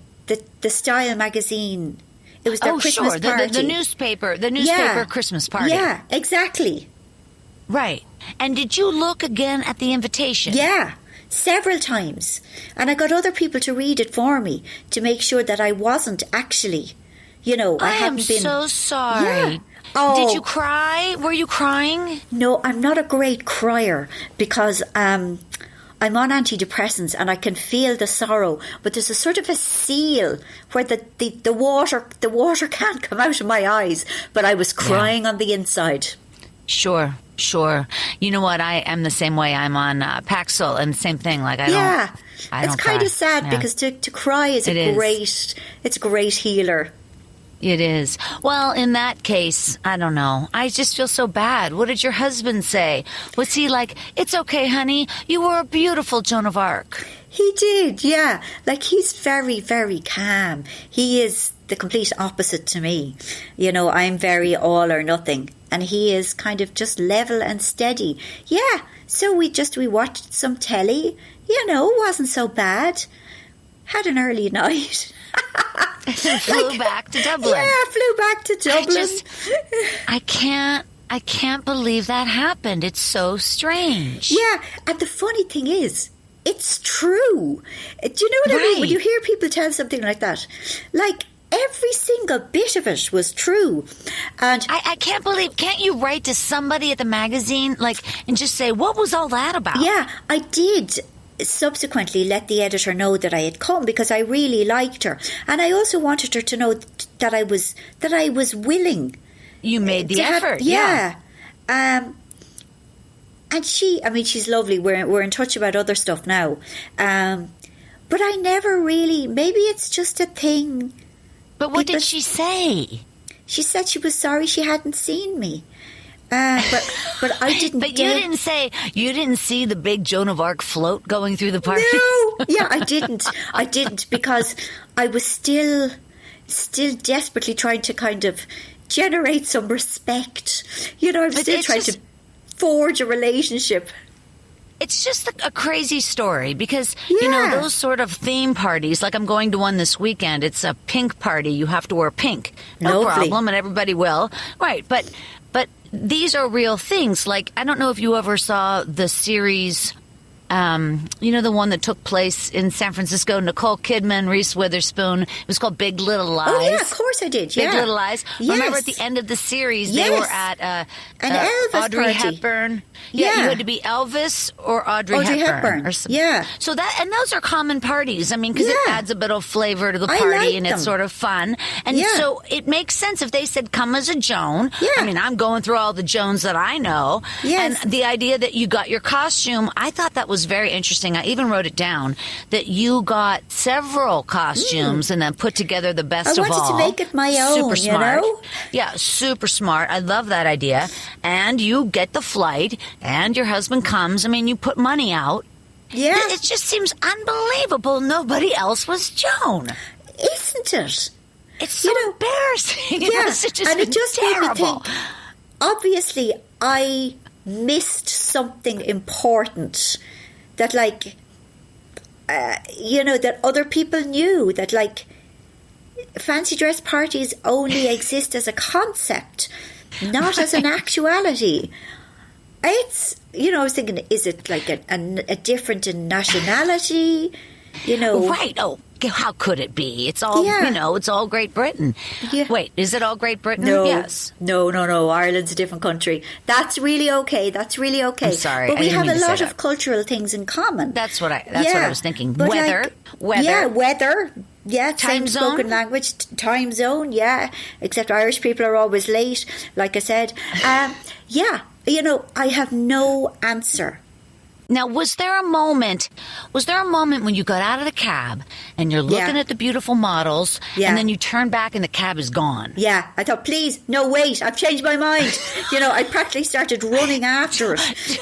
Style magazine. It was their Christmas party. The newspaper Christmas party. Yeah, exactly. Right. And did you look again at the invitation? Yeah, several times. And I got other people to read it for me to make sure that I wasn't actually, I hadn't been... so sorry. Yeah. Oh. Did you cry? Were you crying? No, I'm not a great crier because I'm on antidepressants and I can feel the sorrow, but there's a sort of a seal where the water can't come out of my eyes, but I was crying on the inside. Sure. You know what? I am the same way. I'm on Paxil, and same thing. I don't it's kind of sad because to cry is it's a great healer. It is. Well, in that case, I don't know. I just feel so bad. What did your husband say? Was he like, it's okay, honey, you were a beautiful Joan of Arc? He did, yeah. He's very, very calm. He is the complete opposite to me. I'm very all or nothing. And he is kind of just level and steady. Yeah, so we watched some telly. It wasn't so bad. Had an early night. Flew back to Dublin. Yeah, flew back to Dublin. I can't believe that happened. It's so strange. Yeah, and the funny thing is, it's true. Do you know what I mean? When you hear people tell something like that, like, every single bit of it was true. And I can't believe, can't you write to somebody at the magazine, like, and just say, what was all that about? Yeah, I did subsequently let the editor know that I had come, because I really liked her. And I also wanted her to know that I was willing. You made the effort. Yeah. And she's lovely. We're in touch about other stuff now. But I never really, maybe it's just a thing. But what did she say? She said she was sorry she hadn't seen me. But I didn't. But you didn't see the big Joan of Arc float going through the party? No. Yeah, I didn't, because I was still desperately trying to kind of generate some respect. I'm still trying to forge a relationship. It's just a crazy story because, those sort of theme parties, like I'm going to one this weekend, it's a pink party. You have to wear pink. No problem, and everybody will. Right, but these are real things. Like, I don't know if you ever saw the series, the one that took place in San Francisco, Nicole Kidman, Reese Witherspoon. It was called Big Little Lies. Oh, yeah, of course I did, Big Little Lies. Yes. Remember at the end of the series, they were at an Elvis Audrey party. Hepburn. Yeah, you had to be Elvis or Audrey Hepburn. Or something. Yeah. So and those are common parties. I mean, because it adds a bit of flavor to the party and it's sort of fun. And so it makes sense if they said, come as a Joan. Yeah. I mean, I'm going through all the Joans that I know. Yes. And the idea that you got your costume, I thought that was very interesting. I even wrote it down that you got several costumes and then put together the best of all. I wanted to make it my own, super smart. You know? Yeah, super smart. I love that idea. And you get the flight and your husband comes. I mean, you put money out. Yeah. It just seems unbelievable nobody else was Joan. Isn't it? It's so embarrassing. Yeah. It just terrible. made me think, obviously, I missed something important that, like, that other people knew, that, like, fancy dress parties only exist as a concept, not as an actuality. It's, I was thinking, is it like a different in nationality? Right. Oh, how could it be? It's all, it's all Great Britain. Yeah. Wait, is it all Great Britain? No. Yes. No. Ireland's a different country. That's really okay. I'm sorry. But we have a lot of cultural things in common. That's what I was thinking. But weather. Yeah, weather. Yeah, time same zone. Spoken language, time zone, yeah. Except Irish people are always late, like I said. I have no answer. Now, was there a moment when you got out of the cab and you're looking at the beautiful models and then you turn back and the cab is gone? Yeah. I thought, please, no, wait, I've changed my mind. I practically started running after it.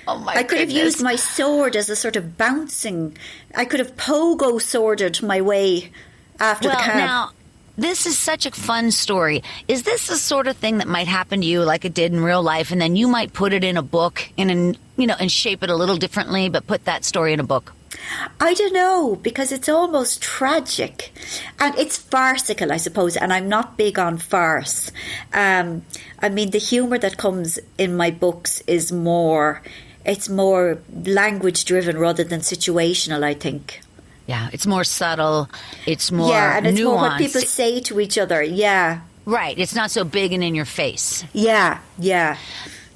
Oh my I could have used my sword as a sort of bouncing. I could have pogo sworded my way after the cab. Now, this is such a fun story. Is this the sort of thing that might happen to you like it did in real life, and then you might put it in a book and shape it a little differently, but put that story in a book? I don't know, because it's almost tragic. And it's farcical, I suppose, and I'm not big on farce. The humour that comes in my books is more language-driven rather than situational, I think. Yeah, it's more subtle. It's more and it's nuanced. more what people say to each other. Yeah. Right. It's not so big and in your face. Yeah.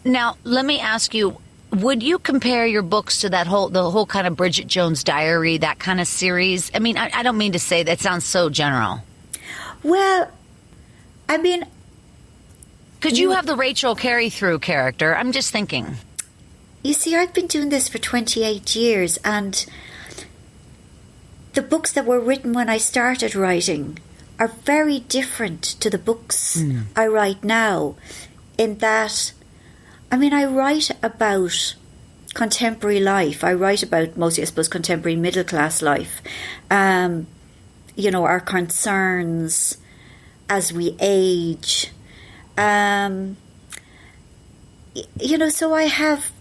Now, let me ask you, would you compare your books to the whole kind of Bridget Jones' Diary, that kind of series? I mean, I don't mean to say that sounds so general. Well, I mean, because you have the Rachel Carey-Through character. I'm just thinking. You see, I've been doing this for 28 years, and the books that were written when I started writing are very different to the books I write now, in that, I write about contemporary life. I write about mostly, I suppose, contemporary middle-class life. Our concerns as we age. So I have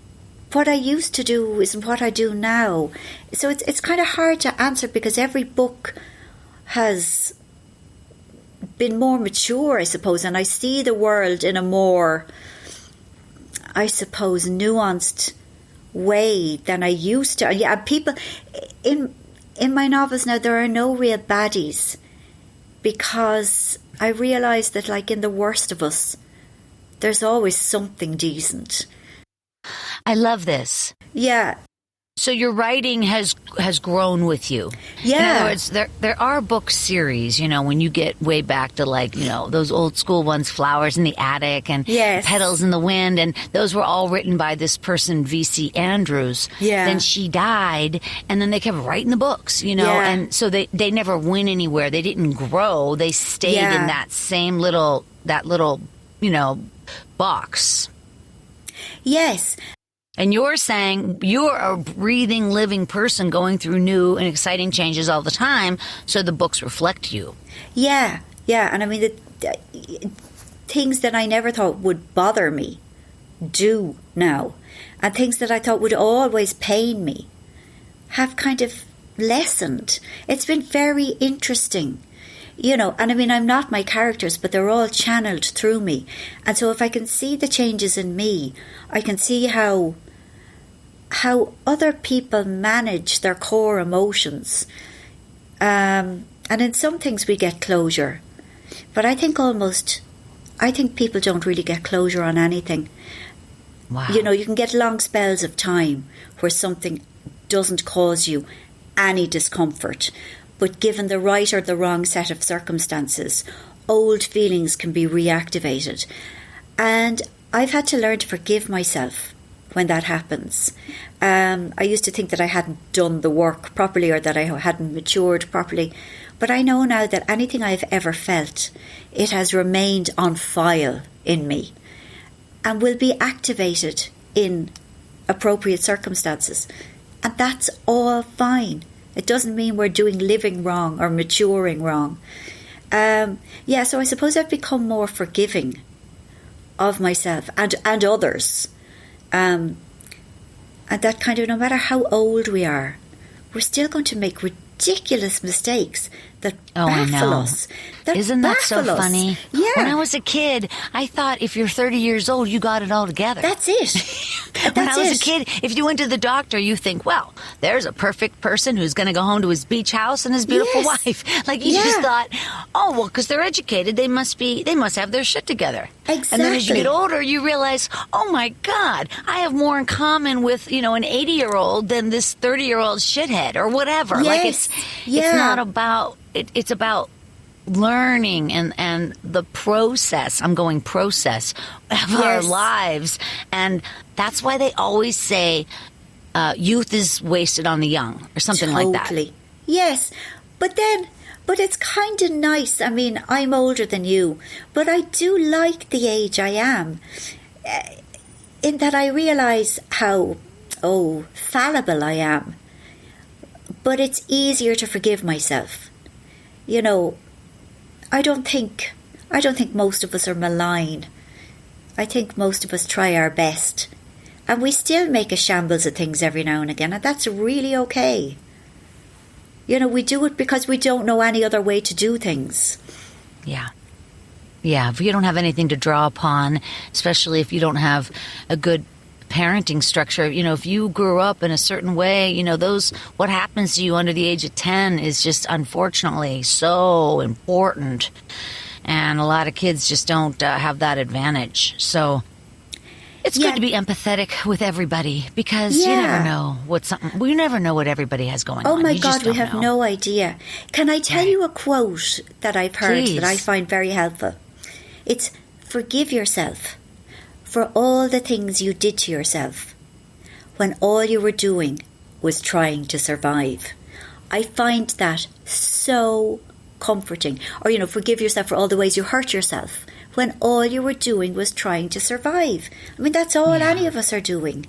what I used to do isn't what I do now. So it's kind of hard to answer, because every book has been more mature, I suppose, and I see the world in a more, I suppose, nuanced way than I used to. Yeah, people in my novels now, there are no real baddies, because I realise that, like, in the worst of us, there's always something decent. I love this. Yeah. So your writing has grown with you. Yeah. In other words, there are book series, you know, when you get way back to, like, you know, those old school ones, Flowers in the Attic and Yes. Petals in the Wind, and those were all written by this person, V.C. Andrews. Yeah. Then she died, and then they kept writing the books, you know, Yeah. and so they never went anywhere. They didn't grow. They stayed Yeah. in that same little, you know, box. Yes. And you're saying you're a breathing, living person going through new and exciting changes all the time, so the books reflect you. Yeah. Yeah. And I mean, the things that I never thought would bother me do now. And things that I thought would always pain me have kind of lessened. It's been very interesting. You know, and I mean, I'm not my characters, but they're all channeled through me. And so if I can see the changes in me, I can see how other people manage their core emotions. And in some things we get closure. But I think people don't really get closure on anything. Wow. You know, you can get long spells of time where something doesn't cause you any discomfort. But given the right or the wrong set of circumstances, old feelings can be reactivated. And I've had to learn to forgive myself when that happens. I used to think that I hadn't done the work properly, or that I hadn't matured properly. But I know now that anything I've ever felt, it has remained on file in me and will be activated in appropriate circumstances. And that's all fine. It doesn't mean we're doing living wrong or maturing wrong. So I suppose I've become more forgiving of myself and others. And that kind of, no matter how old we are, we're still going to make ridiculous mistakes that baffle us. Isn't that so funny? Yeah. When I was a kid, I thought if you're 30 years old, you got it all together. That's it. When I was a kid, if you went to the doctor, you think, well, there's a perfect person who's going to go home to his beach house and his beautiful wife. Like, you just thought, oh, well, because they're educated, they must have their shit together. Exactly. And then as you get older, you realize, oh my God, I have more in common with, you know, an 80-year-old than this 30-year-old shithead or whatever. Yes. Like, it's not about, it's about learning and the process. I'm going process of our lives. And that's why they always say youth is wasted on the young or something like that. Totally. Yes. But it's kind of nice. I mean, I'm older than you, but I do like the age I am, in that I realise how, fallible I am. But it's easier to forgive myself. You know, I don't think most of us are malign. I think most of us try our best. And we still make a shambles of things every now and again, and that's really okay. You know, we do it because we don't know any other way to do things. Yeah. Yeah, if you don't have anything to draw upon, especially if you don't have a good parenting structure, you know, if you grew up in a certain way, you know, what happens to you under the age of 10 is just unfortunately so important. And a lot of kids just don't have that advantage. So it's good to be empathetic with everybody, because you never know we never know what everybody has going on. Oh my You just God, we don't have know. no idea. Can I tell you a quote that I've heard that I find very helpful? It's, forgive yourself for all the things you did to yourself when all you were doing was trying to survive. I find that so comforting. Or, you know, forgive yourself for all the ways you hurt yourself when all you were doing was trying to survive. I mean, that's all any of us are doing.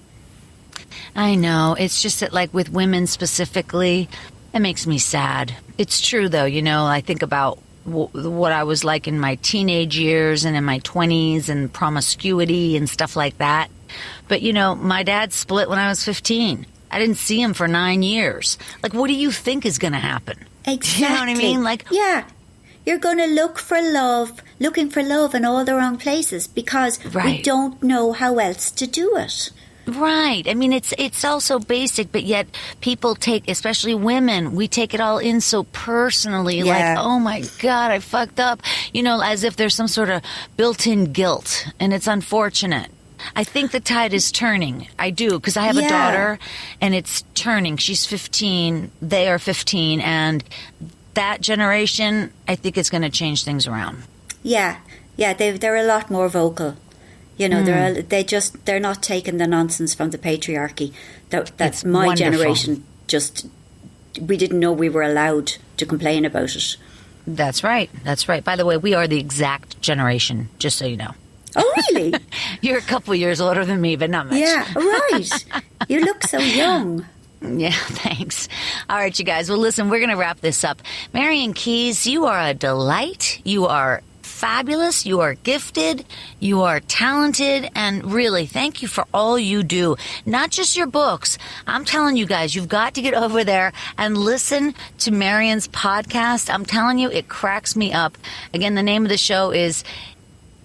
I know. It's just that, like, with women specifically, it makes me sad. It's true, though. You know, I think about what I was like in my teenage years and in my 20s and promiscuity and stuff like that. But, you know, my dad split when I was 15. I didn't see him for 9 years. Like, what do you think is going to happen? Exactly. You know what I mean? Like, yeah. You're going to looking for love in all the wrong places, because we don't know how else to do it. Right. I mean, it's also basic, but yet people take, especially women, we take it all in so personally. Yeah. Like, oh my God, I fucked up. You know, as if there's some sort of built-in guilt, and it's unfortunate. I think the tide is turning. I do, because I have a daughter, and it's turning. She's 15. They are 15, and that generation, I think it's going to change things around. Yeah, they're a lot more vocal. You know, they're not taking the nonsense from the patriarchy. That's my wonderful. generation. We didn't know we were allowed to complain about it. That's right. That's right. By the way, we are the exact generation, just so you know. Oh, really? You're a couple years older than me, but not much. Yeah, right. You look so young. Yeah, thanks. All right, you guys. Well, listen, we're going to wrap this up. Marian Keyes, you are a delight. You are fabulous. You are gifted. You are talented. And really, thank you for all you do. Not just your books. I'm telling you guys, you've got to get over there and listen to Marian's podcast. I'm telling you, it cracks me up. Again, the name of the show is...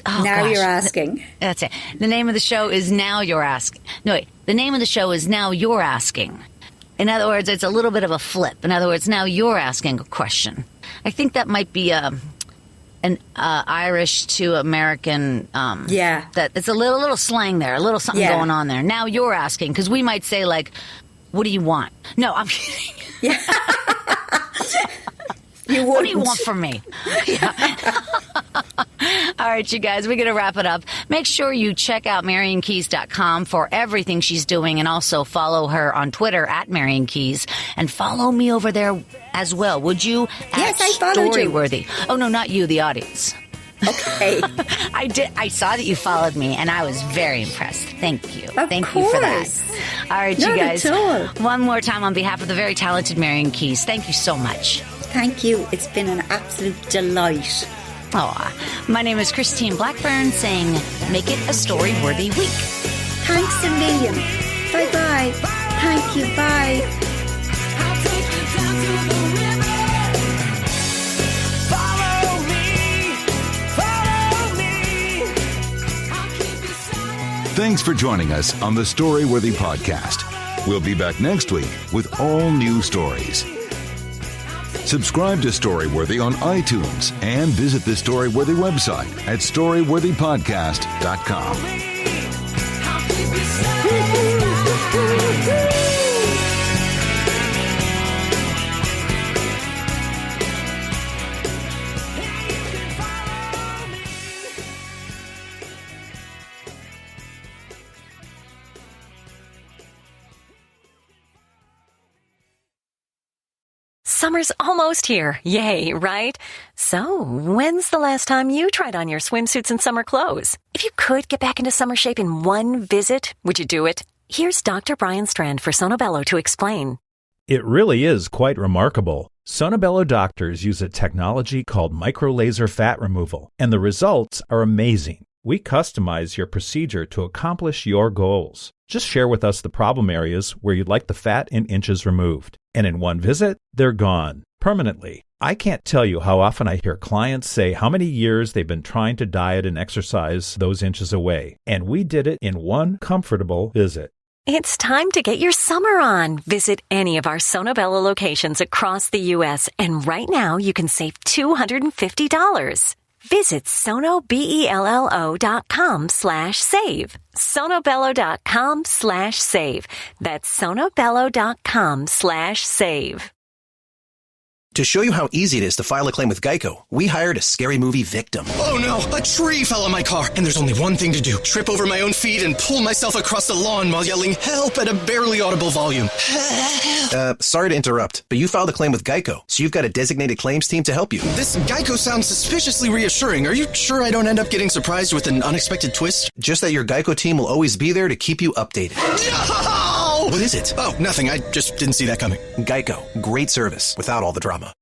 You're asking. That's it. The name of the show is Now You're Asking. No, wait. The name of the show is Now You're Asking. In other words, it's a little bit of a flip. In other words, now you're asking a question. I think that might be an Irish to American. That it's a little slang there, a little something going on there. Now you're asking, because we might say like, "What do you want?" No, I'm kidding. Yeah. What do you want from me? Yeah. All right, you guys, we're going to wrap it up. Make sure you check out MarianKeyes.com for everything she's doing, and also follow her on Twitter at Marian Keyes, and follow me over there as well. Would you? Yes, I followed you. Storyworthy. Oh, no, not you, the audience. Okay. I did. I saw that you followed me, and I was very impressed. Thank you. Thank you for that. All right, you guys. Not at all. One more time on behalf of the very talented Marian Keyes. Thank you so much. Thank you. It's been an absolute delight. My name is Christine Blackburn, saying, make it a story-worthy week. Thanks a million. Bye-bye. Thank you. Bye. Thanks for joining us on the Storyworthy Podcast. We'll be back next week with all new stories. Subscribe to Storyworthy on iTunes and visit the Storyworthy website at storyworthypodcast.com. Summer's almost here. Yay, right? So, when's the last time you tried on your swimsuits and summer clothes? If you could get back into summer shape in one visit, would you do it? Here's Dr. Brian Strand for Sonobello to explain. It really is quite remarkable. Sonobello doctors use a technology called microlaser fat removal, and the results are amazing. We customize your procedure to accomplish your goals. Just share with us the problem areas where you'd like the fat in inches removed. And in one visit, they're gone, permanently. I can't tell you how often I hear clients say how many years they've been trying to diet and exercise those inches away. And we did it in one comfortable visit. It's time to get your summer on. Visit any of our Sonobello locations across the U.S. and right now you can save $250. Visit sonobello.com/save. sonobello.com/save. That's sonobello.com/save. To show you how easy it is to file a claim with Geico, we hired a scary movie victim. Oh no, a tree fell on my car, and there's only one thing to do. Trip over my own feet and pull myself across the lawn while yelling help at a barely audible volume. Sorry to interrupt, but you filed a claim with Geico, so you've got a designated claims team to help you. This Geico sounds suspiciously reassuring. Are you sure I don't end up getting surprised with an unexpected twist? Just that your Geico team will always be there to keep you updated. No! What is it? Oh, nothing. I just didn't see that coming. Geico. Great service without all the drama.